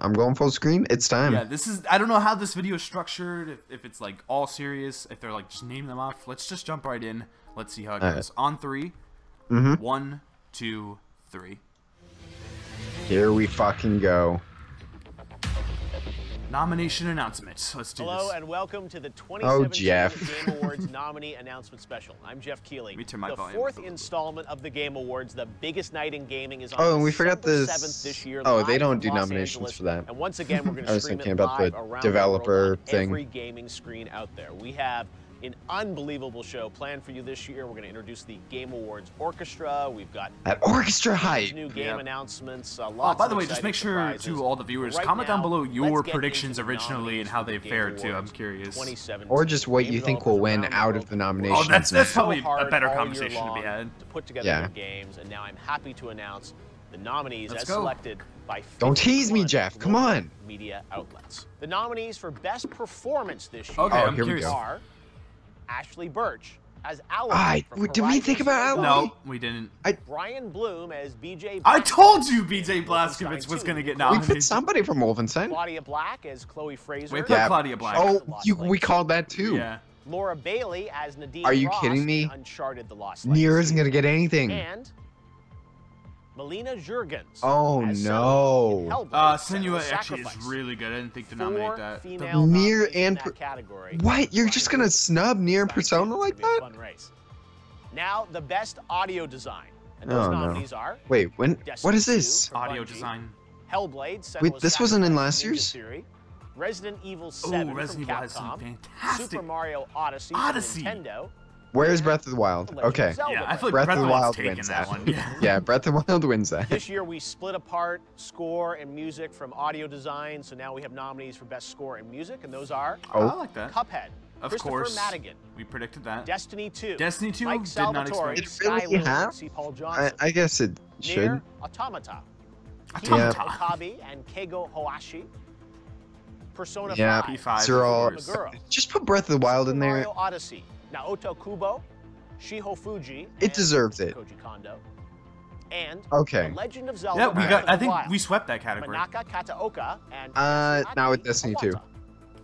I'm going full screen. It's time. Yeah, this is. I don't know how this video is structured. If it's like all serious, if they're like just naming them off. Let's just jump right in. Let's see how it goes. On three. 1, 2, 3. Here we fucking go. Nomination announcement. Let's do this. Hello and welcome to the 2017 Jeff. Game Awards nominee announcement special. I'm Jeff Keighley. Let me turn my the volume fourth up a little installment of the Game Awards, the biggest night in gaming, is on Oh, and we forgot December this. 7th this year. Oh, live they don't from do Los nominations Angeles. for that. And once again, we're going I to was stream thinking it about live the around developer the world on thing. every gaming screen out there. We have an unbelievable show planned for you this year. We're going to introduce the Game Awards Orchestra. We've got That orchestra hype. new game announcements. By the way, just make sure to all the viewers, comment down below your predictions originally and how they fared too. I'm curious. Or just what you think will win out of the nominations. Oh, that's probably a better conversation to be had. To put together your games, and now I'm happy to announce the nominees as selected by Don't tease me, Jeff. Come on. Media outlets. The nominees for best performance this year I'm here we go. are Ashley Birch as Ally. Did we think about Ally? No, we didn't. Brian Bloom as BJ. I told you BJ Blazkowicz was going to get We nominated. put somebody from Wolfenstein. Claudia Black as Chloe Fraser. We put Claudia Black. Oh, we called that too. Yeah. Laura Bailey as Nadine Are you Ross kidding me? in Uncharted: The Lost Nier Legacy. isn't gonna get anything. And Melina Jurgens. Oh as no. Senua actually is really good. I didn't think to nominate that. Nier and category. What? You're just gonna snub Nier and Persona like that? Fun race. Now the best audio design, and those nominees are. Wait, when? Destiny What is 2 this? from Audio Bungie, design. Hellblade. Wait, this wasn't in Senua's last Sacrifice year's? Ninja Theory, Resident Evil 7 Resident from Evil has some Capcom, fantastic. Super Mario Odyssey, from Nintendo. Where's Breath of the Wild? The Legend of Okay. Zelda Yeah, I from feel like Breath Breath of the Wild's Wild taking wins that that. one. Yeah. Yeah, Breath of the Wild wins that. This year we split apart score and music from audio design, so now we have nominees for best score and music, and those are I like that. Cuphead, Of Christopher course. Madigan, We predicted that. Destiny 2, Destiny 2 Mike did not Salvatore, expect. It really Sky Lily, have? C. Paul Johnson, I guess it should. Nier Automata, Yeah. Okabe and Keigo Hoashi, Persona Yeah, 5, P5 these are all. Meguro, Just put Breath of the Wild in there. Mario Odyssey, Naoto Kubo, Shiho Fuji, It deserves it. Koji Kondo, and Okay. The Legend of Zelda. Yeah, we Breath got. of I the think Wild. we swept that category. Manaka Kataoka and Now with Destiny 2.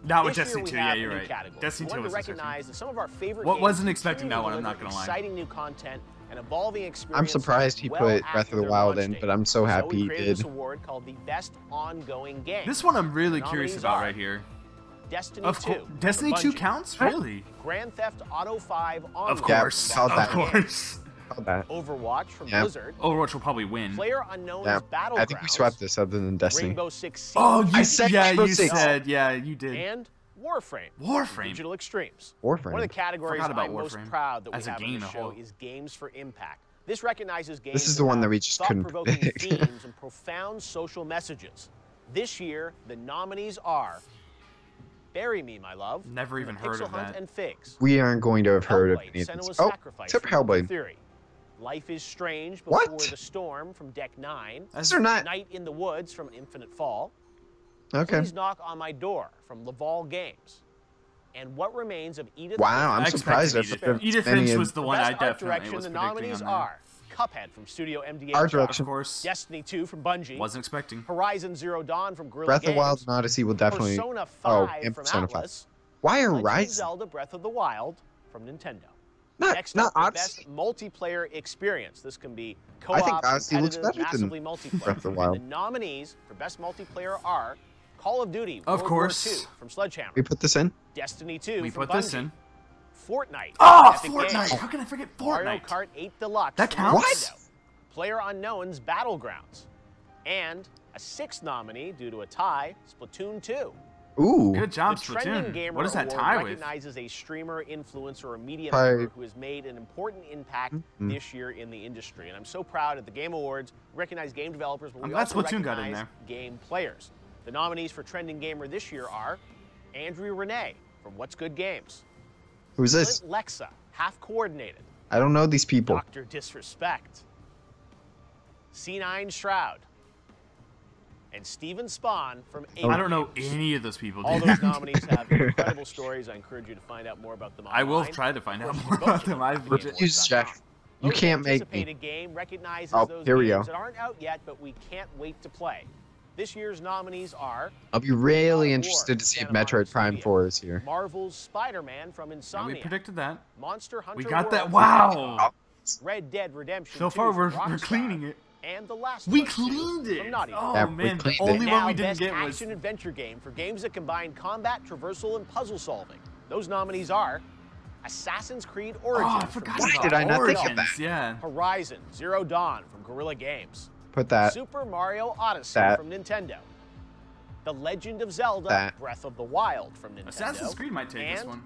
Not with This year Destiny we 2. have Yeah, a you're new right. category. Destiny We 2 wanted was to interesting. recognize that some of our favorite What games wasn't expecting continue that one, to I'm not deliver gonna lie. exciting new content and evolving experience. I'm surprised he well put after Breath of the their Wild launch in, date. but I'm so happy we he created did. this award called the Best Ongoing Game. This one I'm really The curious nominees about are right here. Destiny Of 2. course, Destiny from 2 Bungie, counts, really? Grand Theft Auto 5 Online. Of course, Yeah, called of that. course. Called that. Overwatch from Yeah. Blizzard. Overwatch will probably win. Player Unknown's Yeah, Battlegrounds. I think we swept this other than Destiny. Rainbow Six Siege. Oh, I said yeah, Rainbow you Six. said, yeah, you did. And Warframe. Warframe. Digital Extremes. Warframe. One of the categories Forgot about I'm most Warframe. proud that we As a have on game the at show whole. is Games for Impact. This recognizes games This is the one that we have just couldn't thought-provoking predict. themes and profound social messages. This year, the nominees are Bury Me, My Love, Never even heard Pixel of Hunt that. and Figs, We aren't going to have heard of Hellblade, any of Senua's these. Oh, Sacrifice except from Ninja Hellblade. Theory, Life is Strange Before What? the Storm from Deck 9, These are not. Night in the Woods from Infinite Fall, Okay. Please Knock on My Door from Laval Games, and What Remains of Edith Wow, I'm I surprised. expected I've Edith many Finch in- was the For one Best I Art definitely Direction, was the predicting nominees on that. are Cuphead from Studio MDH, Art direction. Of course. Destiny 2 from Bungie, Wasn't expecting. Horizon Zero Dawn from Guerrilla Breath Games, of the Wild and Odyssey will definitely. Persona 5 Oh, and from Persona 5. Atlas, Why are Legend of Rise? Zelda Breath of the Wild from Nintendo. Not Next up, the Odyssey. best multiplayer experience. This can be I think co-op, Odyssey looks competitive, better than massively multiplayer. Breath of the And Wild. the nominees for best multiplayer are Call of Duty Of World course. War II from Sledgehammer, We put this in. Destiny 2 We from put this Bungie, in. Fortnite, Oh, Epic Fortnite! Games, How can I forget Mario Fortnite? Kart 8 Deluxe That from counts? Nintendo, Player Unknown's Battlegrounds, and a sixth nominee due to a tie, Splatoon 2. Ooh. Good job, The Trending Splatoon. Gamer What does that Award tie with? recognizes a streamer, influencer, or media Probably- member who has made an important impact this year in the industry. And I'm so proud at the Game Awards, we recognize game developers, but I'm we glad also Splatoon got in recognize there. game players. The nominees for Trending Gamer this year are Andrew Renee from What's Good Games, Who's this? Clint Lexa, Half Coordinated, I don't know these people. Dr. Disrespect, C9 Shroud, and Steven Spawn from I don't know any of those people. All dude. those nominees have incredible stories. I encourage you to find out more about them online. I will try to find out Of more course, about them. I've legit. Use Jeff. You Most can't make anticipated me. game recognizes Oh, those here we games go. that aren't out yet, but we can't wait to play. This year's nominees are I'll be really God of War interested to see if Santa Monica Metroid Prime Studio, 4 is here. Marvel's Spider-Man from Yeah, Insomnia. we predicted that. Monster Hunter We got World that. from Wow. Capcom, Red Dead Redemption So 2 far, from we're Rockstar, cleaning it. and The Last We of Us 2 cleaned it. from Naughty Dog. Oh Yeah, we man, the cleaned only it. one Now, we didn't best get was. action-adventure game for games that combine combat, traversal, and puzzle solving. Those nominees are Assassin's Creed Origins. Oh, I from forgot Why about did I not think of Origins. that? Yeah. Horizon Zero Dawn from Guerrilla Games. Put that. Super Mario Odyssey That. from Nintendo. The Legend of Zelda That. Breath of the Wild from Nintendo. Assassin's Creed might take this and one.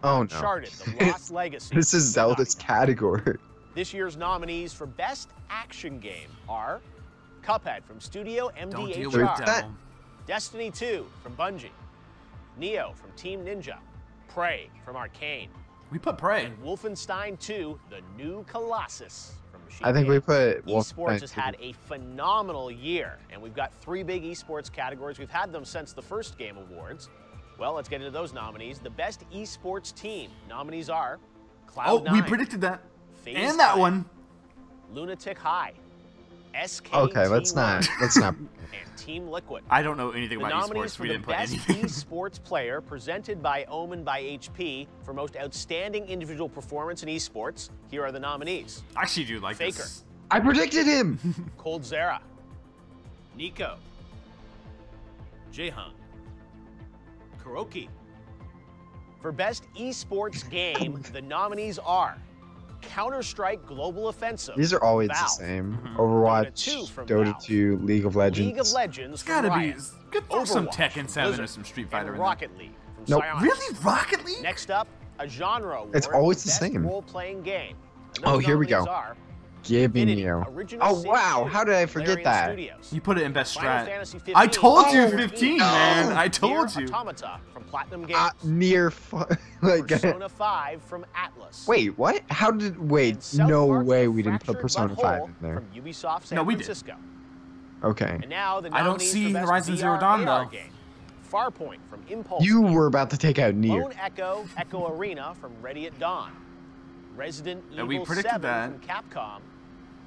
Oh no. Uncharted The Lost Legacy. This is from Naughty Zelda's Dog. category. This year's nominees for Best Action Game are Cuphead from Studio Don't deal with MDHR, Devil. Destiny 2 from Bungie, Neo from Team Ninja, Prey from Arcane, We put Prey. and Wolfenstein 2: The New Colossus from Machine I think we Games. put Esports has Wolfenstein had a phenomenal year, and we've got 3 big esports categories. We've had them since the first Game Awards. Well, let's get into those nominees. The Best Esports Team nominees are Oh, Cloud9, we predicted that. FaZe And that Clan, one. Lunatic High, SK Okay, let's not. and Team Liquid. I don't know anything The about nominees esports. for We the didn't put Best anything. Esports Player, presented by Omen by HP, for most outstanding individual performance in esports. Here are the nominees: I actually do like Faker. this. I predicted him. Cold Zera, Nico, Jaehyun, Kuroki. For Best Esports Game, the nominees are Counter-Strike Global Offensive. These are always Valve, the same. Mhm. Overwatch, Dota 2 from Dota Valve. 2, League of Legends. League of Legends It's from gotta be. Riot, Good for some Overwatch Tekken from 7 or Blizzard, some Street and Fighter in there. Rocket League from Nope. Psyonix. Really? Rocket League? Next up, a genre award. It's always the Best same. Role-playing game. And Oh, those here we nominees go. are Give me Infinity, Neo. original Oh City wow, shooter, how did I forget Larian that? Studios. You put it in best Final strat. Fantasy 15, I told you Oh, 15, no. man. I Nier told you. Automata from Platinum Games. Near like. Persona 5 from Atlas. Wait, what? How did? Wait, And South no Park: way The we didn't put Fractured Persona But 5 Whole in there. From Ubisoft San No, we did. Francisco. Okay. And now the I don't nominees see for Best Horizon Zero VR Dawn, AR though. game. Farpoint from Impulse. You Games. were about to take out Nier. Lone Echo, Echo Arena from Ready at Dawn. Resident Yeah, we Evil predicted 7 that. from Capcom.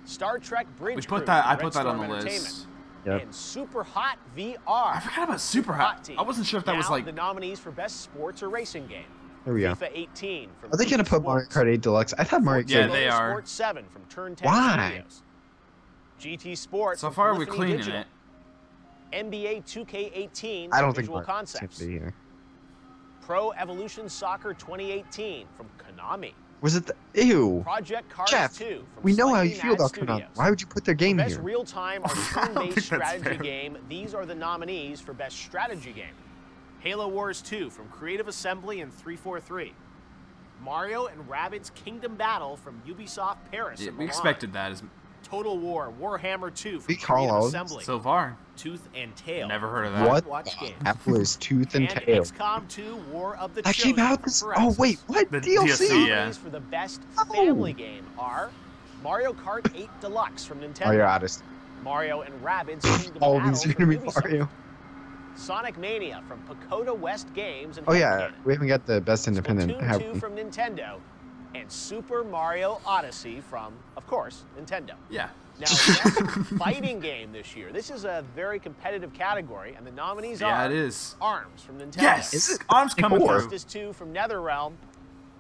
Star Trek Bridge We Crew put that. from I Red put that Storm on the Entertainment. list. Yep. And Super Hot VR. I forgot about Super Hot. Team. I wasn't sure if that now, was like. the nominees for Best Sports or Racing Game. Here we go. FIFA 18 from Are they gonna put Mario Sports. Kart 8 Deluxe? I thought Mario Yeah, Kart. they are. Sports 7 from Turn 10 Why? Studios. GT Sports. So from far, we're Polyphony cleaning Digital. it. NBA 2K18 I from don't think Visual Mario Kart Concepts. should be here. Pro Evolution Soccer 2018 from Konami. Was it? Ew. Project Cars Jeff, 2 from we know how you Slightly feel Mad about Konami. Studios. Why would you put their game Best here? real-time or I don't turn-based think that's strategy fair. game. These are the nominees for Best Strategy Game. Halo Wars 2 from Creative Assembly and 343. Mario and Rabbids Kingdom Battle from Ubisoft Paris. Yeah, and we Milan. expected that as Total War Warhammer 2 from We call Creative all of Assembly. so far. Tooth and Tail. Never heard of that. What? Watch game. Apple is tooth and And tail. XCOM 2 War of the That Chosen came out from this. Firaxis. Oh wait, what? The DLC? DLC, yeah. Nominees for the best Oh. family game are Mario Kart 8 Deluxe from Nintendo. Mario Odyssey. Mario and Rabbids Kingdom All Battle these are from gonna be Ubisoft. Mario. Sonic Mania from Pagoda West Games and Oh yeah, Headcanon. we haven't got the best independent. Splatoon Have 2 we? from Nintendo, and Super Mario Odyssey from, of course, Nintendo. Yeah. Now, best fighting game this year. This is a very competitive category, and the nominees Yeah, are it is. ARMS from Nintendo. Yes. Is it? Arms coming Four. through. Justice 2 from NetherRealm,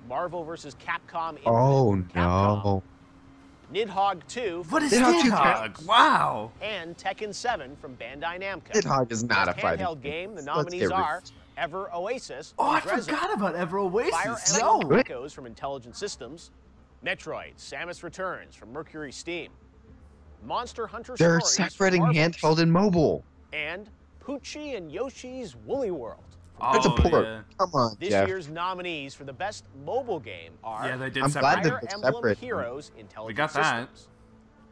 Marvel vs. Capcom Infinite Oh from Capcom, no. Nidhogg 2 from What is Nidhogg 2 Nidhogg? Wow. and Tekken 7 from Bandai Namco. Nidhogg is not a Best fighting handheld game. The Let's nominees get rid of are it. Ever Oasis. Oh, I from Grezzo, forgot about Ever Oasis. Fire Yo. Emblem Echoes from Intelligent Systems, Metroid: Samus Returns from Mercury Steam, Monster Hunter They're Stories separating from Marvelous, handheld and mobile. and Poochie and Yoshi's Woolly World. That's a Oh, port. yeah. Come on, This Jeff. year's nominees for the best mobile game are Yeah, they did I'm glad separate. that Fire they're Emblem separate. Heroes: Intelligent got that. Systems,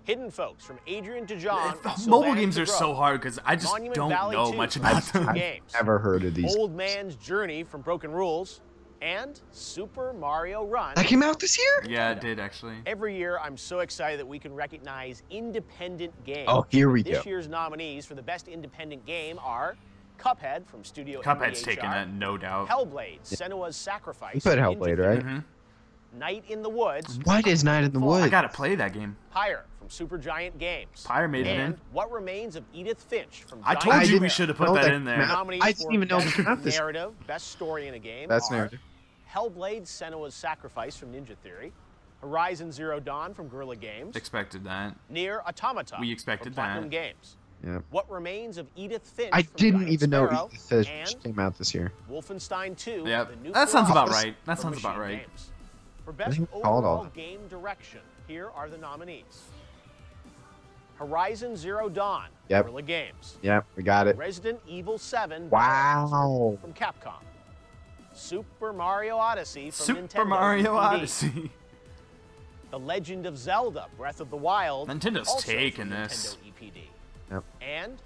Hidden Folks from Adrian DeJohn. and Mobile Sylvanas games are Degros, so hard because I just Monument don't Valley know 2 much from about Two them. Games, Never heard of these. Old Man's Journey from Broken Rules, and Super Mario Run. That came out this year? Yeah, it did actually. Every year, I'm so excited that we can recognize independent games. Oh, here we go. This year's nominees for the best independent game are Cuphead from Studio Cuphead's MDHR, taking that, no doubt. Hellblade: Senua's Sacrifice, You put from Hellblade, Ninja right? Theory, Mhm. Night in the Woods. What is Night in the Woods? I gotta play that game. Pyre from Supergiant Games. Pyre made it in. What Remains of Edith Finch from I Giant told you Sparrow. we should have put that in there. Nominees I didn't even know Best they got this. Narrative, Best Story in a Game Best are narrative. Hellblade: Senua's Sacrifice from Ninja Theory, Horizon Zero Dawn from Guerrilla Games, Expected that. Nier Automata We expected from Platinum that. Games. Yep. What Remains of Edith Finch I from didn't Giant even know Sparrow, Edith Finch and came out this year. Wolfenstein 2, Yep. The New That sounds about Colossus right. That from sounds about Machine right. Games. For Best think we called all Overall that. Game Direction, here are the nominees. Horizon Zero Dawn, Yep. Guerrilla Games. Yep, we got it. Resident Evil 7, Wow. from Capcom. Super Mario Odyssey from Super Nintendo Mario EPD. Odyssey. The Legend of Zelda, Breath of the Wild. Nintendo's also taking from this. Nintendo EPD. Yep. And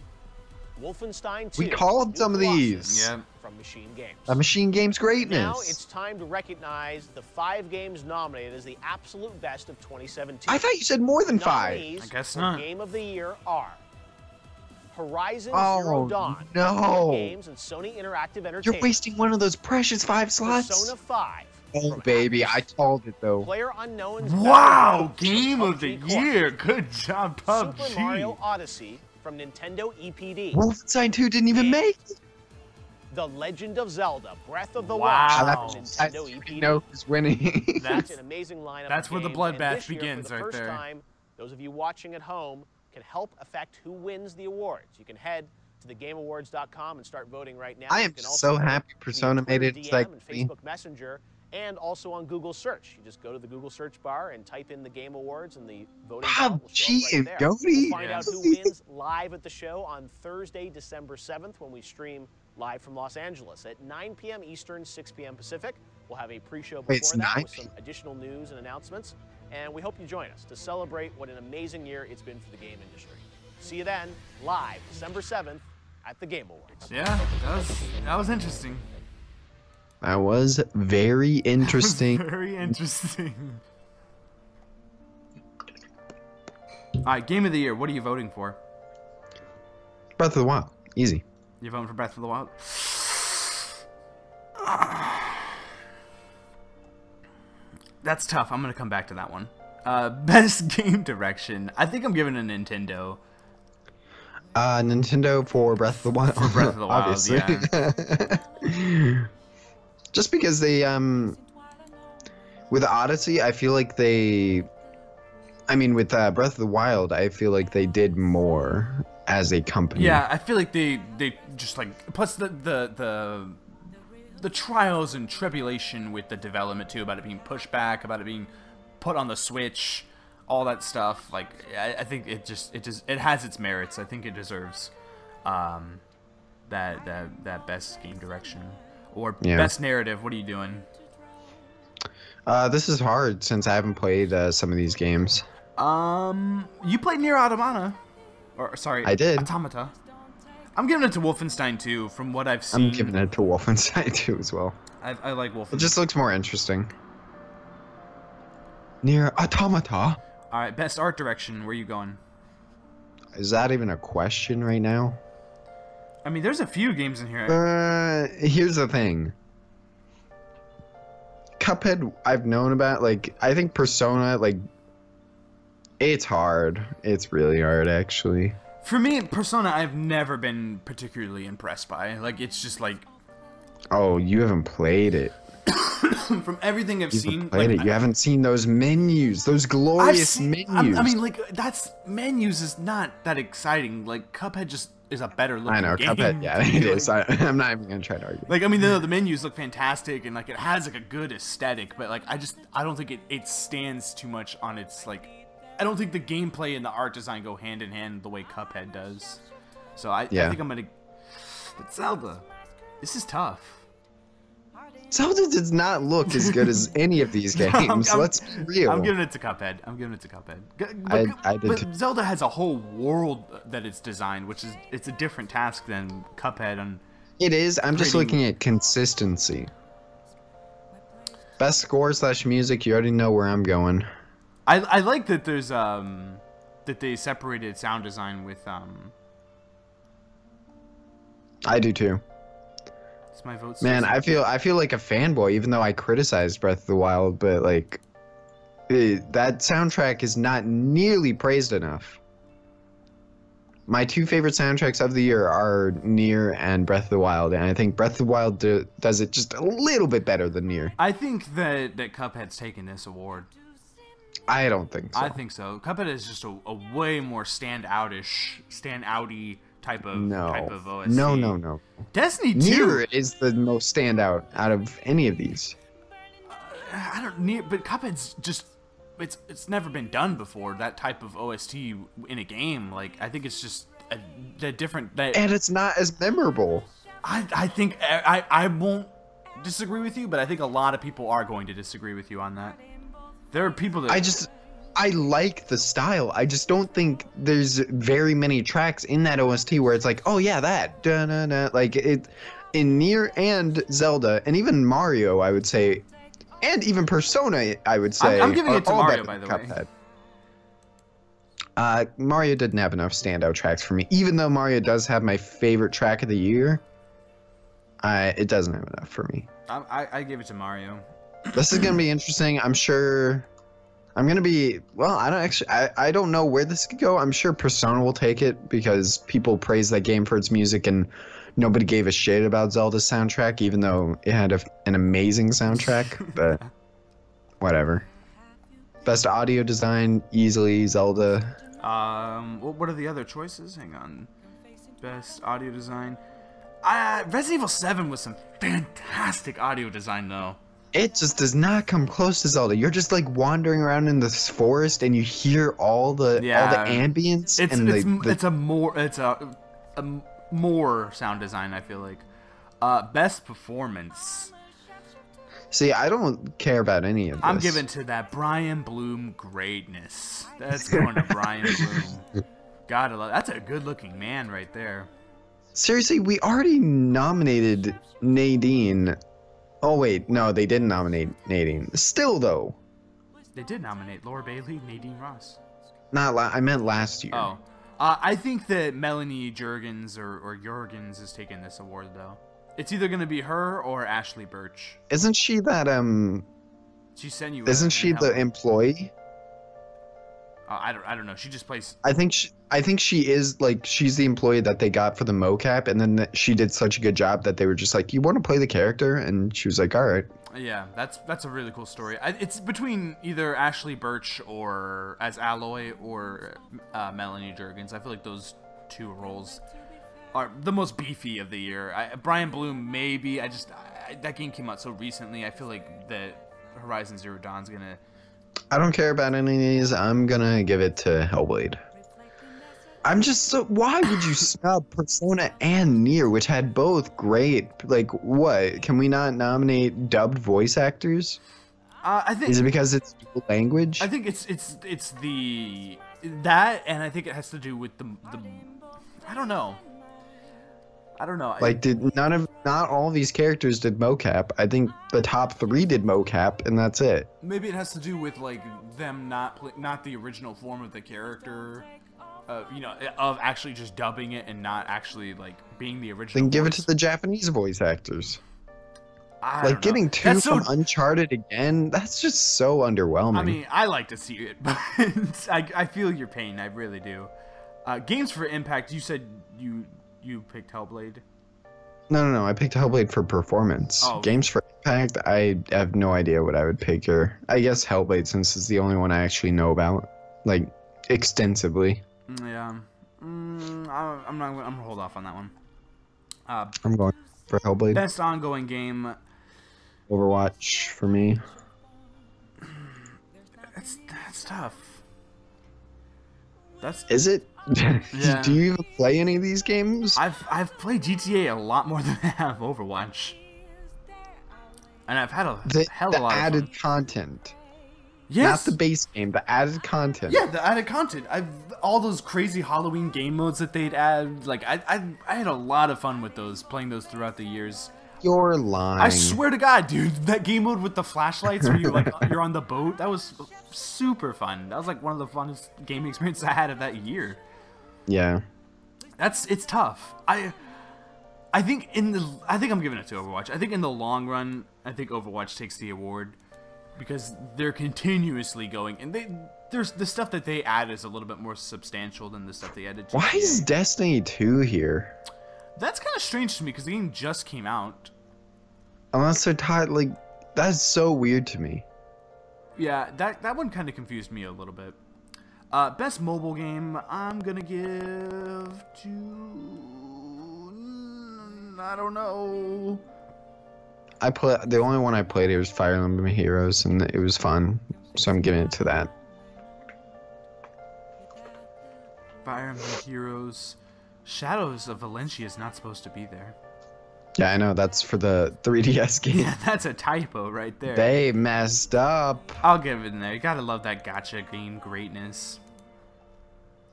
Wolfenstein 2. We called New some of Colossus these. Yep. From Machine Games. A Machine Games greatness. Now it's time to recognize the 5 games nominated as the absolute best of 2017. I thought you said more than 5. Nominees I guess for not. Game of the Year are Horizon Oh, Zero Dawn, no. Games and Sony Interactive Entertainment. You're wasting one of those precious 5 slots. Persona 5. Oh, from baby, Atlus. I called it though. Player Unknown's Wow, Battlegrounds game from of the PUBG Corp. year. Good job, PUBG. Super Mario Odyssey from Nintendo EPD. Wolfenstein 2 didn't even make it. The Legend of Zelda, Breath of the Wow. Wild from I Nintendo EPD. know who's winning. That's an amazing lineup. That's of where the games, bloodbath and this year, begins for the right first there. Time, those of you watching at home can help affect who wins the awards. You can head to thegameawards.com and start voting right now. I You am can so also happy vote Persona via made it Twitter into that DM and green. Facebook Messenger, and also on Google Search. You just go to the Google search bar and type in the Game Awards, and the voting ballot will show up PUBG right and there. Goaty. We'll find out who wins live at the show on Thursday, December 7th, when we stream live from Los Angeles at 9 p.m. Eastern, 6 p.m. Pacific. We'll have a pre-show before Wait, it's that 9 with some additional news and announcements, and we hope you join us to celebrate what an amazing year it's been for the game industry. See you then, live December 7th at the Game Awards. Yeah, that was interesting. That was very interesting. Very interesting. All right, game of the year. What are you voting for? Breath of the Wild. Easy. You voting for Breath of the Wild? That's tough. I'm gonna come back to that one. Best game direction. I think I'm giving a Nintendo. Nintendo for Breath of the Wild. For Breath of the Wild, obviously. yeah. Just because they with Odyssey, I feel like they. I mean, with Breath of the Wild, I feel like they did more as a company. Yeah, I feel like they just like plus the trials and tribulation with the development too, about it being pushed back, about it being put on the Switch, all that stuff. Like I think it has its merits. I think it deserves that best game direction or best narrative. What are you doing? This is hard since I haven't played some of these games. You played Nier Automata, or sorry, I did. Automata. I'm giving it to Wolfenstein 2 from what I've seen. I'm giving it to Wolfenstein 2 as well. I like Wolfenstein. It just looks more interesting. Nier Automata. All right, best art direction. Where are you going? Is that even a question right now? I mean, there's a few games in here. Here's the thing. Cuphead, I've known about. Like, I think Persona, like, it's hard. It's really hard, actually. For me, Persona, I've never been particularly impressed by. Like, it's just like Oh, you haven't played it. from everything I've You seen. haven't played Like, it. You haven't seen those menus. Those glorious menus. I mean, like that's menus is not that exciting. Like Cuphead just is a better looking I know, game. Cuphead, yeah, it is. I'm not even gonna try to argue. Like, I mean, the menus look fantastic, and like it has like a good aesthetic, but like I don't think it stands too much on its like. I don't think the gameplay and the art design go hand in hand the way Cuphead does. So I think I'm gonna. But Zelda, this is tough. Zelda does not look as good as any of these games. Let's be real. I'm giving it to Cuphead. I did too. But Zelda has a whole world that it's designed, which is it's a different task than Cuphead. And It is. I'm just looking at consistency. Best score / music. You already know where I'm going. I like that there's that they separated sound design with I do too. It's my vote. Man, I feel like a fanboy, even though I criticized Breath of the Wild, but like that soundtrack is not nearly praised enough. My two favorite soundtracks of the year are Nier and Breath of the Wild, and I think Breath of the Wild does it just a little bit better than Nier. I think that Cuphead's taken this award. I don't think so. I think so. Cuphead is just a way more standouty type of OST. No. Destiny 2 Nier is the most standout out of any of these. I don't need, but Cuphead's just it's never been done before, that type of OST in a game. Like, I think it's just a different and it's not as memorable. I think I won't disagree with you, but I think a lot of people are going to disagree with you on that. There are people that I like the style. I just don't think there's very many tracks in that OST where it's like, oh yeah, that da-na-na. Like it in Nier and Zelda and even Mario, I would say. And even Persona, I would say. I'm giving it to Mario, by the way. Mario didn't have enough standout tracks for me. Even though Mario does have my favorite track of the year, it doesn't have enough for me. I gave it to Mario. This is gonna be interesting. I'm sure. I'm gonna be. Well, I don't know where this could go. I'm sure Persona will take it because people praise that game for its music and nobody gave a shit about Zelda's soundtrack, even though it had an amazing soundtrack. But whatever. Best audio design, easily Zelda. What are the other choices? Hang on. Best audio design. Resident Evil 7 was some fantastic audio design, though. It just does not come close to Zelda. You're just like wandering around in this forest and you hear all the ambience. It's a more sound design, I feel like. Best performance. See, I don't care about any of this. I'm giving to that Brian Bloom greatness. That's going to Brian Bloom. Gotta love. That's a good-looking man right there. Seriously, we already nominated Nadine. Oh wait, no, they didn't nominate Nadine. Still though. They did nominate Laura Bailey, Nadine Ross. I meant last year. Oh. I think that Melanie Juergens or Juergens is taking this award, though. It's either going to be her or Ashley Birch. Isn't she that, She sent you. Isn't she the employee? I don't know. She just plays. I think she is, like, she's the employee that they got for the mocap, and then she did such a good job that they were just like, you want to play the character? And she was like, all right. Yeah, that's a really cool story. It's between either Ashley Birch or as Aloy or Melanie Juergens. I feel like those two roles are the most beefy of the year. Brian Bloom, maybe. That game came out so recently. I feel like that Horizon Zero Dawn's gonna. I don't care about any of these. I'm gonna give it to Hellblade. I'm just so. Why would you snub Persona and Nier, which had both great? Like, what? Can we not nominate dubbed voice actors? I think. Is it because it's dual language? I think it's that, and I think it has to do with the. I don't know. Like, not all these characters did mocap. I think the top 3 did mocap, and that's it. Maybe it has to do with like them not the original form of the character. Of actually just dubbing it and not actually like being the original. Then give it to the Japanese voice actors. Like getting 2 from Uncharted again, that's just so underwhelming. I mean, I like to see it, but I feel your pain. I really do. Games for Impact. You said you picked Hellblade. No. I picked Hellblade for performance. Oh. Games for Impact. I have no idea what I would pick here. I guess Hellblade, since it's the only one I actually know about, like extensively. Yeah. I'm gonna hold off on that one. I'm going for Hellblade. Best ongoing game. Overwatch for me. That's tough. Is it? Yeah. Do you even play any of these games? I've played GTA a lot more than I have Overwatch, and I've had a hell of a lot of added fun. content. Yes. Not the base game, the added content. Yeah, the added content. All those crazy Halloween game modes that they'd add. Like I had a lot of fun with those, playing those throughout the years. You're lying. I swear to God, dude, that game mode with the flashlights where you're on the boat, that was super fun. That was like one of the funnest gaming experiences I had of that year. Yeah. It's tough. I I think I'm giving it to Overwatch. I think in the long run, I think Overwatch takes the award because they're continuously going, and there's the stuff that they add is a little bit more substantial than the stuff they added to Why GTA. is Destiny 2 here? That's kind of strange to me because the game just came out. Unless they're tied, like, that's so weird to me. Yeah, that one kind of confused me a little bit. Best mobile game, I'm gonna give to... I don't know. The only one I played here was Fire Emblem Heroes, and it was fun, so I'm giving it to that. Fire Emblem Heroes. Shadows of Valencia is not supposed to be there. Yeah, I know, that's for the 3DS game. Yeah, that's a typo right there. They messed up. I'll give it in there. You gotta love that gacha game greatness.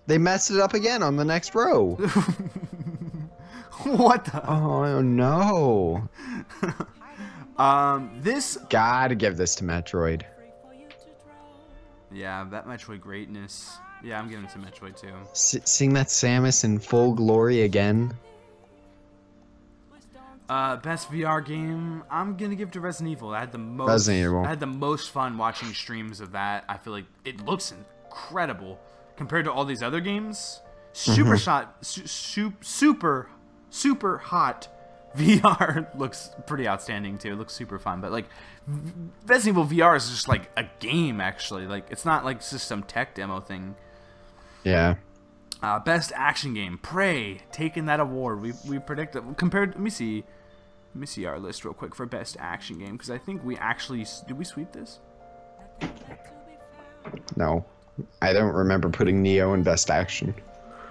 They messed it up again on the next row. What the? Oh no. This. Gotta give this to Metroid. Yeah, that Metroid greatness. Yeah, I'm giving it to Metroid too. Seeing that Samus in full glory again. Best VR game, I'm gonna give to Resident Evil. I had the most fun watching streams of that. I feel like it looks incredible compared to all these other games. Super hot VR looks pretty outstanding too. It looks super fun, but like Resident Evil VR is just like a game actually. Like it's not like just some tech demo thing. Yeah. Best action game, Prey, taking that award. We predicted compared. Let me see our list real quick for best action game because I think we actually did we sweep this? No, I don't remember putting Neo in best action.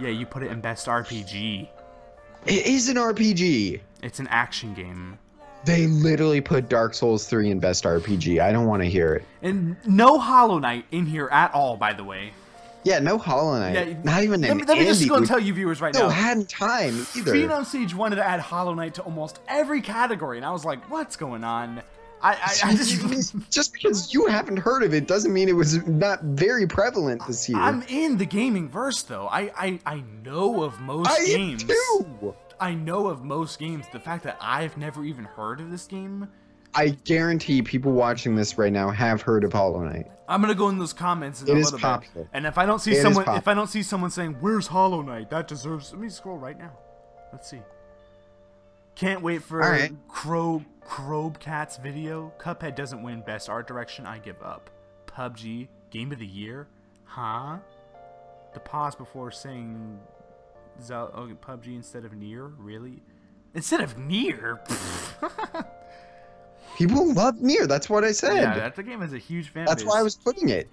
Yeah, you put it in best RPG. It is an RPG. It's an action game. They literally put Dark Souls 3 in best RPG. I don't want to hear it. And no Hollow Knight in here at all, by the way. Yeah, no Hollow Knight. Yeah, not even an Let me just go and tell you viewers right now. No, hadn't time either. PhenomSage wanted to add Hollow Knight to almost every category, and I was like, what's going on? I just because you haven't heard of it doesn't mean it was not very prevalent this year. I'm in the gaming verse though. I know of most games. Too. I know of most games. The fact that I've never even heard of this game. I guarantee people watching this right now have heard of Hollow Knight. I'm gonna go in those comments in a little bit. And if I don't see someone saying, "Where's Hollow Knight?" That deserves. Let me scroll right now. Let's see. Can't wait for Crobcat's video. Cuphead doesn't win best art direction. I give up. PUBG Game of the Year, huh? The pause before saying PUBG instead of Nier, really? Instead of Nier. People love Nier. That's what I said. Yeah, that game has a huge fan base. That's why I was putting it.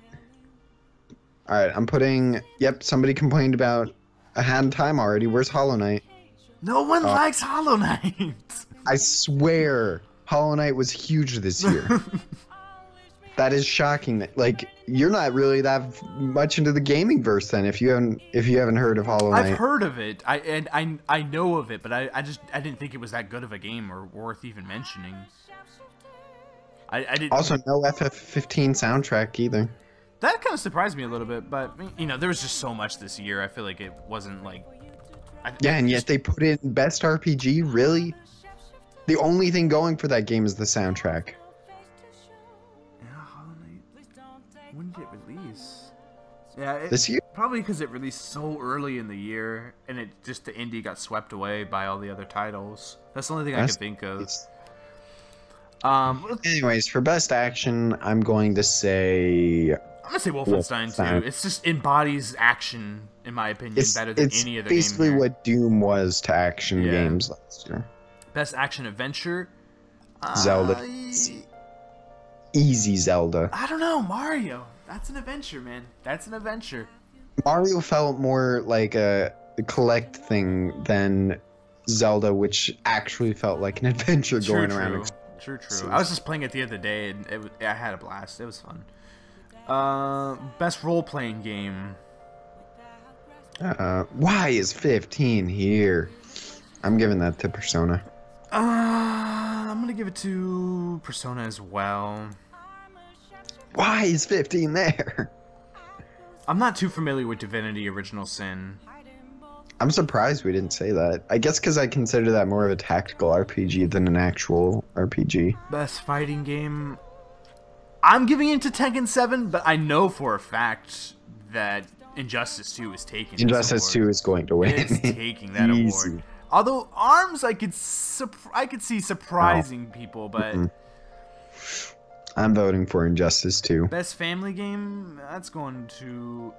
All right, I'm putting. Yep, somebody complained about a hand time already. Where's Hollow Knight? No one likes Hollow Knight. I swear, Hollow Knight was huge this year. That is shocking. Like you're not really that much into the gaming verse then. If you haven't heard of Hollow Knight. I've heard of it. I know of it, but I didn't think it was that good of a game or worth even mentioning. I didn't. Also, no FF15 soundtrack either. That kind of surprised me a little bit, but you know, there was just so much this year. I feel like it wasn't like. Yeah, and yet they put it in best RPG. Really, the only thing going for that game is the soundtrack. Yeah, Hollow Knight. When did it release? Yeah, this year. Probably because it released so early in the year, and the indie got swept away by all the other titles. That's the only thing I could think of. Anyways, for best action, I'm going to say Wolfenstein 2. It's just embodies action, in my opinion, better than any other game. It's basically what Doom was to action games last year. Best action adventure. Zelda. Easy Zelda. I don't know, Mario. That's an adventure, man. That's an adventure. Mario felt more like a collect thing than Zelda, which actually felt like an adventure going around. True. I was just playing it the other day, and I had a blast. It was fun. Best role-playing game. Why is 15 here? I'm giving that to Persona. I'm gonna give it to Persona as well. Why is 15 there? I'm not too familiar with Divinity Original Sin. I'm surprised we didn't say that. I guess because I consider that more of a tactical RPG than an actual RPG. Best fighting game. I'm giving it to Tekken 7, but I know for a fact that Injustice 2 is taking Injustice 2 is going to win. It's taking that Easy. award. Although ARMS, I could see surprising people, but I'm voting for Injustice 2. best family game, that's going to,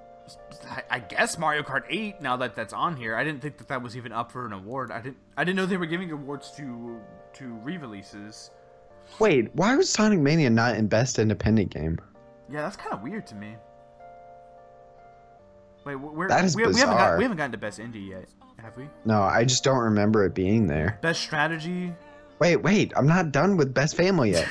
I guess, Mario Kart 8. Now that that's on here, I didn't think that that was even up for an award. I didn't know they were giving awards to re-releases. Wait, why was Sonic Mania not in Best Independent Game? Yeah, that's kind of weird to me. Wait, That is bizarre. We haven't gotten to best indie yet, have we? No, I just don't remember it being there. Best strategy. Wait, I'm not done with Best Family yet.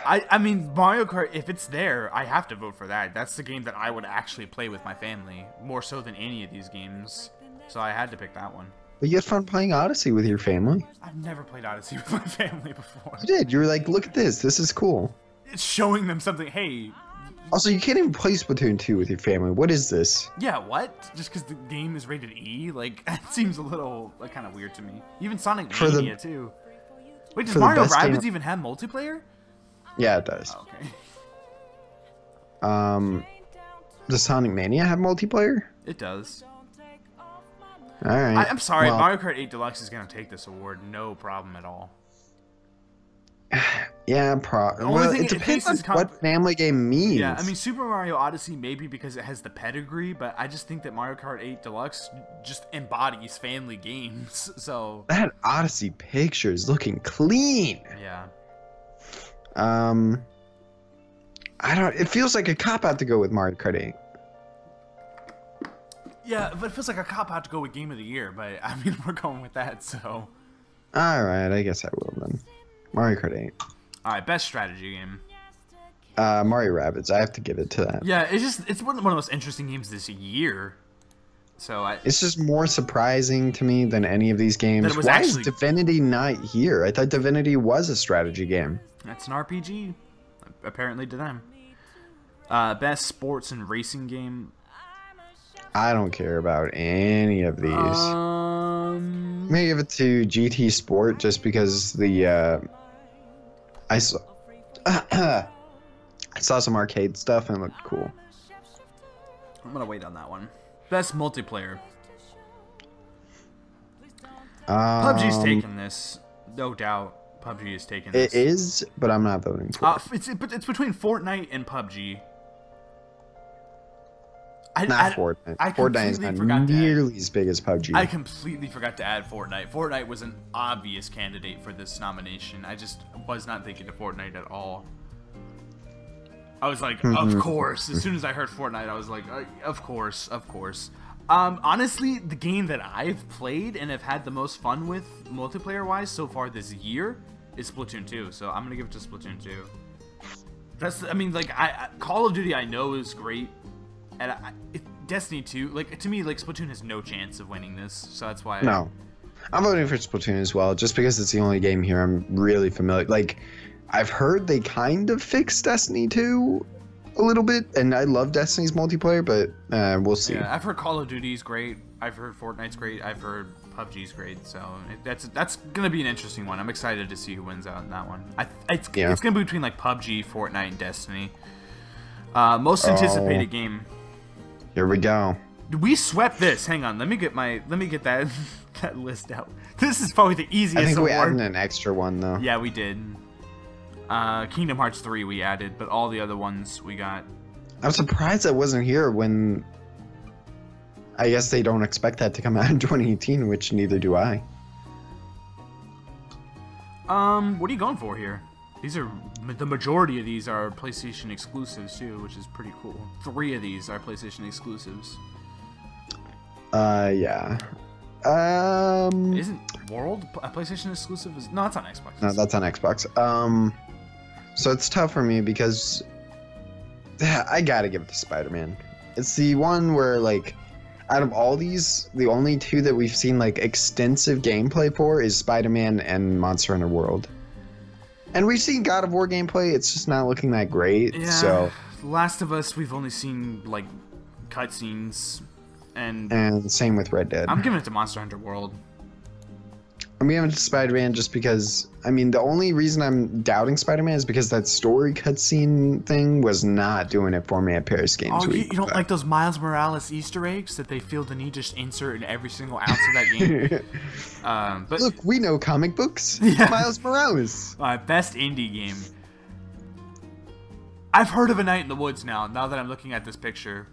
I mean, Mario Kart, if it's there, I have to vote for that. That's the game that I would actually play with my family, more so than any of these games. So I had to pick that one. But you had fun playing Odyssey with your family. I've never played Odyssey with my family before. You did. You were like, look at this. This is cool. It's showing them something. Hey. Also, you can't even play Splatoon 2 with your family. What is this? Yeah, what? Just because the game is rated E? Like, that seems a little, like, kind of weird to me. Even Sonic Mania, too. Wait, does Mario Rabbids even have multiplayer? Yeah, it does. Oh, okay. Does Sonic Mania have multiplayer? It does. Alright. I'm sorry, well, Mario Kart 8 Deluxe is going to take this award. No problem at all. Yeah, well, it depends on what family game means. Yeah, I mean, Super Mario Odyssey maybe because it has the pedigree, but I just think that Mario Kart 8 Deluxe just embodies family games, so... That Odyssey picture is looking clean! Yeah. It feels like a cop-out to go with Mario Kart 8. Yeah, but it feels like a cop-out to go with Game of the Year, but, I mean, we're going with that, so... Alright, I guess I will then. Mario Kart 8. Alright, best strategy game. Mario Rabbids. I have to give it to that. Yeah, it's one of the most interesting games this year. So it's just more surprising to me than any of these games. Why is Divinity not here? I thought Divinity was a strategy game. That's an RPG, apparently to them. Best sports and racing game. I don't care about any of these. I'm gonna give it to GT Sport just because the I saw some arcade stuff and it looked cool. I'm gonna wait on that one. Best multiplayer. PUBG's taking this, no doubt. PUBG is taking this. It is, but I'm not voting for it. It's between Fortnite and PUBG. Fortnite. Fortnite is not nearly as big as PUBG. I completely forgot to add Fortnite. Fortnite was an obvious candidate for this nomination. I just was not thinking of Fortnite at all. I was like, of course. As soon as I heard Fortnite, I was like, of course, of course. Honestly, the game that I've played and have had the most fun with multiplayer-wise so far this year is Splatoon 2. So I'm gonna give it to Splatoon 2. I mean, like, Call of Duty I know is great. And Destiny 2, like, to me, like, Splatoon has no chance of winning this, so that's why. No, I'm voting for Splatoon as well, just because it's the only game here I'm really familiar. Like, I've heard they kind of fixed Destiny 2 a little bit, and I love Destiny's multiplayer, but we'll see. Yeah, I've heard Call of Duty's great. I've heard Fortnite's great. I've heard PUBG's great. So that's gonna be an interesting one. I'm excited to see who wins out in that one. It's gonna be between like PUBG, Fortnite, and Destiny. Most anticipated game. Here we go. We swept this. Hang on, let me get that that list out. This is probably the easiest. I think we added an extra one though. Yeah, we did. Kingdom Hearts 3 we added, but all the other ones we got. I'm surprised that wasn't here when. I guess they don't expect that to come out in 2018, which neither do I. What are you going for here? These are the majority of these are PlayStation exclusives too, which is pretty cool. 3 of these are PlayStation exclusives. Yeah. Isn't World a PlayStation exclusive? No, that's on Xbox. No, that's on Xbox. So it's tough for me because I gotta give it to Spider-Man. It's the one where, like, out of all these, the only 2 that we've seen like extensive gameplay for is Spider-Man and Monster Hunter World. And we've seen God of War gameplay. It's just not looking that great. Yeah, so Last of Us, we've only seen like cutscenes. And same with Red Dead. I'm giving it to Monster Hunter World. I'm giving it to Spider-Man just because, I mean, the only reason I'm doubting Spider-Man is because that story cutscene thing was not doing it for me at Paris Games Oh, Week. you don't like those Miles Morales Easter eggs that they feel the need to just insert in every single ounce of that game? But look, we know comic books. Yeah. Miles Morales. Best indie game. I've heard of A Night in the Woods now that I'm looking at this picture.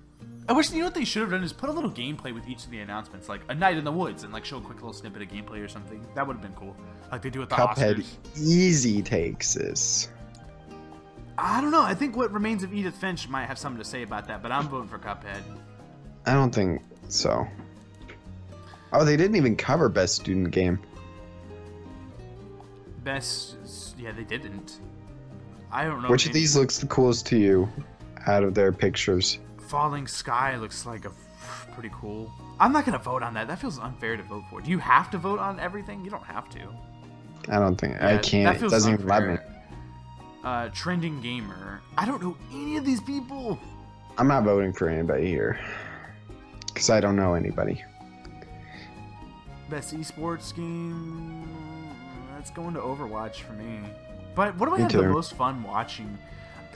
I wish, you know what they should have done is put a little gameplay with each of the announcements, like A Night in the Woods, and like show a quick little snippet of gameplay or something. That would have been cool, like they do with the Cuphead Oscars. easy takes this. I don't know. I think What Remains of Edith Finch might have something to say about that, but I'm voting for Cuphead. I don't think so. Oh, they didn't even cover best student game. Yeah, they didn't. I don't know. Which of these looks the coolest to you out of their pictures? Falling Sky looks like a pretty cool. I'm not gonna vote on that. That feels unfair to vote for. Do you have to vote on everything? You don't have to. I don't think Yeah, I can't. that It feels doesn't even let me. unfair. Trending Gamer. I don't know any of these people. I'm not voting for anybody here because I don't know anybody. Best esports game. That's going to Overwatch for me. But what do I Me have too. the most fun watching?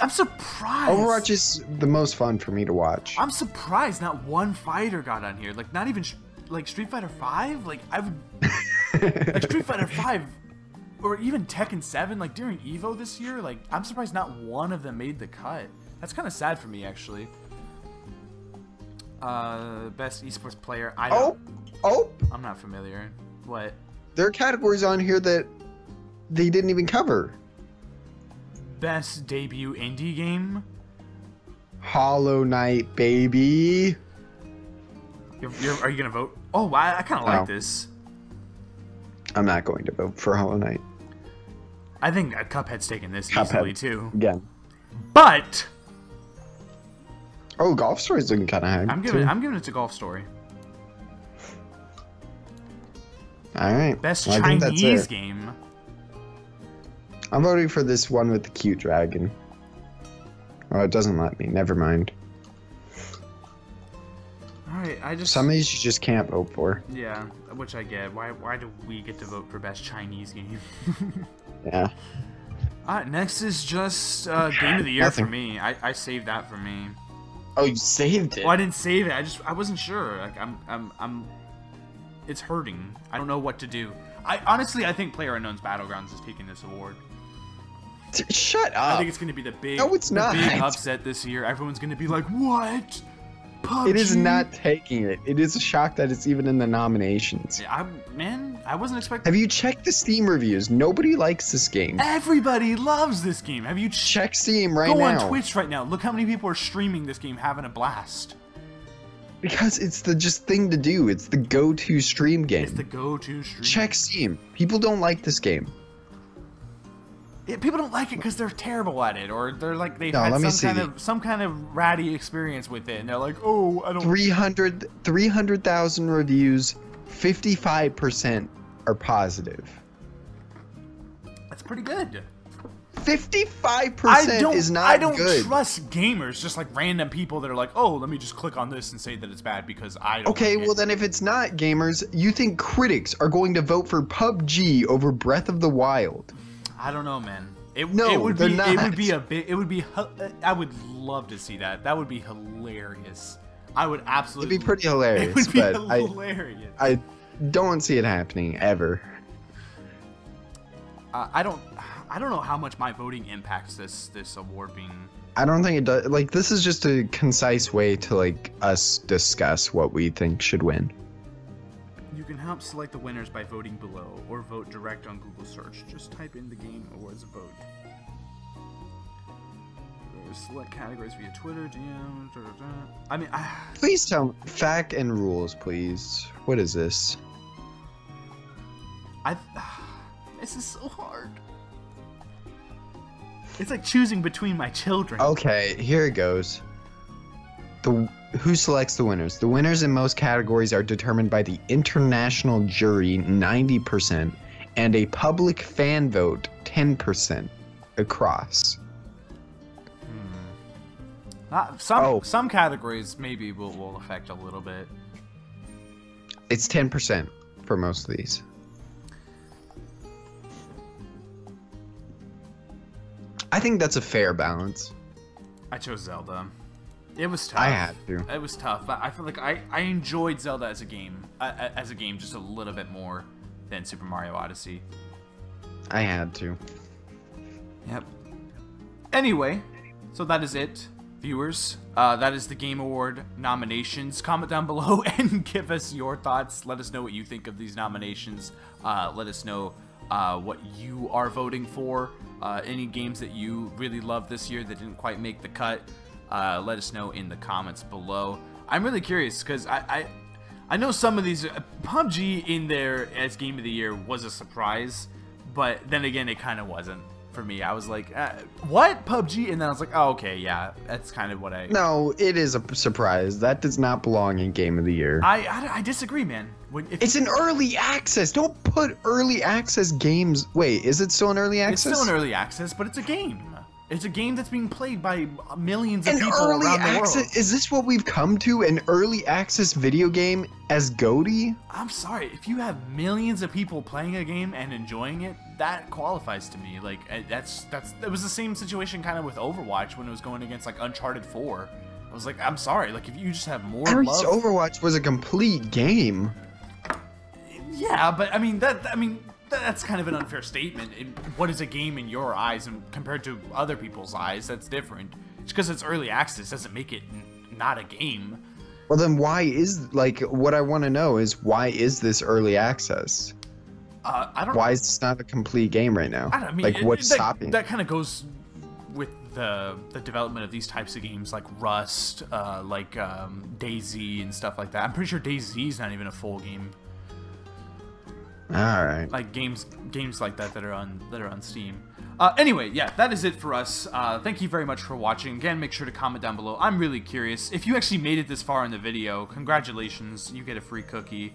I'm surprised. Overwatch is the most fun for me to watch. I'm surprised not one fighter got on here. Like not even like Street Fighter 5. Like I would like Street Fighter 5 or even Tekken 7. Like during Evo this year. Like I'm surprised not one of them made the cut. That's kind of sad for me actually. Best esports player. I'm not familiar. What? There are categories on here that they didn't even cover. Best debut indie game. Hollow Knight, baby. Are you gonna vote? Oh, I kind of like this. I'm not going to vote for Hollow Knight I think Cuphead's taking this easily too. again. But Oh, Golf Story's looking kind of high. I'm giving it to Golf Story. All right. Best Well, I think that's Chinese it. game. I'm voting for this one with the cute dragon. Oh, it doesn't let me. Never mind. All right, Some of these you just can't vote for. Yeah, which I get. Why do we get to vote for best Chinese game? Yeah. Alright, next is just game of the year Nothing. for me. I saved that for me. Oh, you saved it. Well, I didn't save it. I wasn't sure. Like I'm it's hurting. I don't know what to do. I think PlayerUnknown's Battlegrounds is taking this award. Shut up. I think it's going to be the big No, it's not. big upset this year. Everyone's going to be like, "What? PUBG?" It is not taking it. It is a shock that it's even in the nominations. Yeah, I wasn't expecting. Have you checked the Steam reviews? Nobody likes this game. Everybody loves this game. Have you Check Steam right Go now. on Twitch right now. Look how many people are streaming this game, having a blast. Because it's the just thing to do. It's the go-to stream game. It's the go-to stream. Check Steam. People don't like this game. Yeah, people don't like it because they're terrible at it, or they're like they've No, let me had see. some kind of ratty experience with it, and they're like, "Oh, I don't." 300,000 reviews. 55% are positive. That's pretty good. 55% is not I don't good. trust gamers, just like random people that are like, "Oh, let me just click on this and say that it's bad because I don't." Okay, like well it. then if it's not gamers, you think critics are going to vote for PUBG over Breath of the Wild? I don't know, man. No, it would they're be. not. It would be a bit. It would be. I would love to see that. That would be hilarious. I would absolutely. It'd be pretty hilarious, It would be but hilarious. I don't see it happening ever. I don't know how much my voting impacts this award being. I don't think it does. Like, this is just a concise way to, like, us discuss what we think should win. You can help select the winners by voting below, or vote direct on Google search. Just type in the game awards vote. Select categories via Twitter, DM. I mean, Please tell me. Fact and rules, please. What is this? this is so hard. It's like choosing between my children. Okay, here it goes. Who selects the winners? The winners in most categories are determined by the international jury, 90%, and a public fan vote, 10% across. Some categories maybe will affect a little bit. It's 10% for most of these. I think that's a fair balance. I chose Zelda. It was tough. I had to. It was tough, but I feel like I enjoyed Zelda as a game, just a little bit more than Super Mario Odyssey. I had to. Yep. Anyway, so that is it, viewers. That is the Game Award nominations. Comment down below and give us your thoughts. Let us know what you think of these nominations. Let us know what you are voting for. Any games that you really loved this year that didn't quite make the cut. Let us know in the comments below. I'm really curious because I know some of these PUBG in there as Game of the Year was a surprise, but then again it kind of wasn't for me. I was like, what, PUBG? And then I was like, oh, okay, yeah, that's kind of what I... No, it is a surprise. That does not belong in Game of the Year. I disagree, man. It's an early access. Don't put early access games... Wait, is it still an early access? It's still an early access, but it's a game. It's a game that's being played by millions of people early around the access, world. Is this what we've come to? An early access video game as GOTY? I'm sorry, if you have millions of people playing a game and enjoying it, that qualifies to me. Like it was the same situation kind of with Overwatch when it was going against like Uncharted 4. I was like, I'm sorry, like if you just have more love. Overwatch was a complete game. Yeah, but I mean that's kind of an unfair statement. What is a game in your eyes and compared to other people's eyes? That's different. Just because it's early access doesn't make it not a game. Well, then why is, like, what I want to know is why is this early access? I don't. Why is this not a complete game right now? I don't mean, like, what's stopping? That kind of goes with the development of these types of games, like Rust, like DayZ and stuff like that. I'm pretty sure DayZ is not even a full game. All right. Like games like that are on Steam. Anyway, yeah, that is it for us. Thank you very much for watching. Again, make sure to comment down below. I'm really curious. If you actually made it this far in the video, congratulations. You get a free cookie.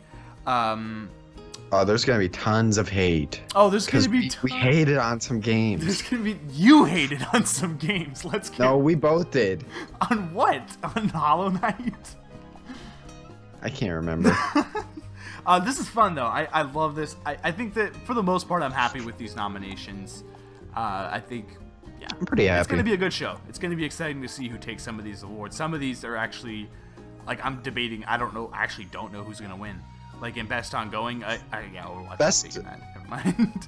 Oh, there's gonna be tons of hate. Oh, there's gonna be we hated on some games. There's gonna be you hated on some games. Let's get... No, we both did. On what? On Hollow Knight? I can't remember. This is fun though. I love this. I think that for the most part I'm happy with these nominations. I think, yeah, I'm pretty happy. It's gonna be a good show. It's gonna be exciting to see who takes some of these awards. Some of these are actually, like, I'm debating. I actually don't know who's gonna win. Like in best ongoing, yeah, Overwatch. Best. That. Never mind.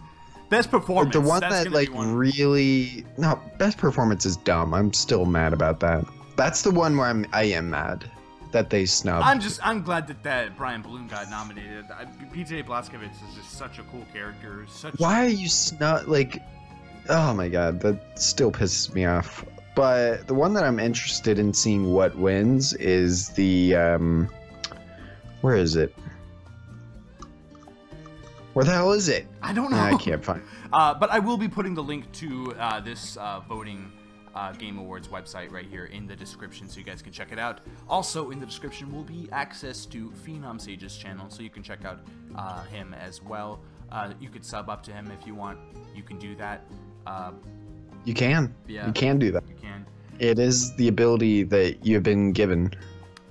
Best performance. The one that like really best performance is dumb. I'm still mad about that. That's the one where I am mad that they snubbed. I'm glad that Brian Bloom got nominated. PJ Blazkowicz is just such a cool character. Why are you like? Oh my god, that still pisses me off. But the one that I'm interested in seeing what wins is the where is it? Where the hell is it? I don't know. I can't find it. But I will be putting the link to this voting Game Awards website right here in the description so you guys can check it out. Also in the description will be access to PhenomSage's channel so you can check out him as well. You could sub up to him if you want. You can do that. You can. Yeah. You can do that. You can. It is the ability that you've been given.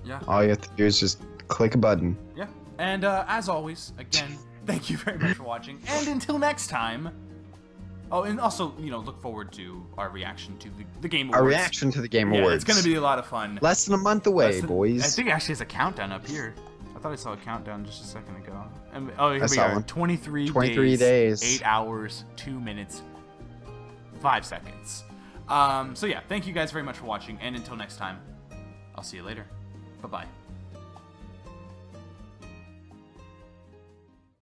Yeah. All you have to do is just click a button. Yeah. And as always, again, thank you very much for watching. And until next time. Oh, and also, look forward to our reaction to the Game Awards. Our reaction to the Game Awards. It's going to be a lot of fun. Less than a month away, boys. I think it actually has a countdown up here. I thought I saw a countdown just a second ago. And, oh, here we are. 23 days. 8 hours, 2 minutes, 5 seconds. So yeah, thank you guys very much for watching. And until next time, I'll see you later. Bye-bye.